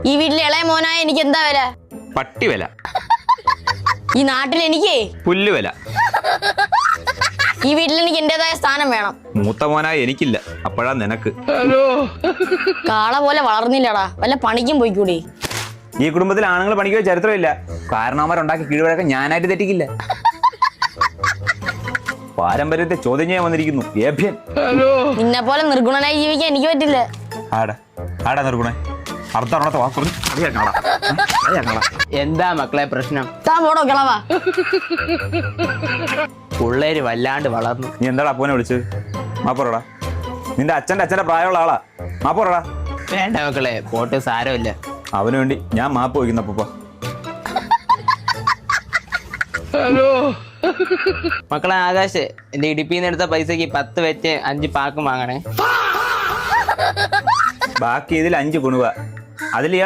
ഈ വീട്ടിലെ ഇളയ മോനായ എനിക്ക് എന്താ വില? പട്ടി വില. ഈ നാട്ടിൽ എനിക്ക് പുല്ല് വില. ഈ വീട്ടിൽ എനിക്ക് എന്റേതായ സ്ഥാനം വേണം. മൂത്ത മോനായ എനിക്കില്ല, അപ്പോഴാ നിനക്ക്. കാള പോലെ വളർന്നില്ലടാ, വല്ല പണിക്കും പോയിക്കൂടി. ഈ കുടുംബത്തിൽ ആണുങ്ങൾ പണിക്കുക ചരിത്രമില്ല. കാരണവന്മാരുണ്ടാക്കി കീഴ്വഴക്കം ഞാനായിട്ട് തെറ്റിക്കില്ല. പാരമ്പര്യത്തെ ചോദ്യം ചെയ്യാൻ വന്നിരിക്കുന്നു ഏഭ്യൻ. നിന്നെ പോലെ നിർഗുണനായി ജീവിക്കാൻ എനിക്ക് പറ്റില്ല. ആടാ നിർഗുണ അർത്ഥത്തെ വാക്കുറഞ്ഞു. എന്താ മക്കളെ പ്രശ്നം? താൻ പോടോ കിളവാ. പിള്ളേര് വല്ലാണ്ട് വളർന്നു. നീ എന്താടാ അപ്പൂനെ വിളിച്ചത്? മാപ്പോറടാ, നിന്റെ അച്ഛന്റെ പ്രായമുള്ള ആളാ. മാപ്പോറടാ. വേണ്ട മക്കളെ, പോട്ട് സാരമില്ല. അവന് വേണ്ടി ഞാൻ മാപ്പ് വയ്ക്കുന്നപ്പ. മക്കളെ ആകാശ്, എന്റെ ഇടുപ്പിന്ന് എടുത്ത പൈസക്ക് 10 വെച്ച് 5 പാക്കും വാങ്ങണേ. ബാക്കി ഇതിൽ 5 കുണുവ. അതിൽ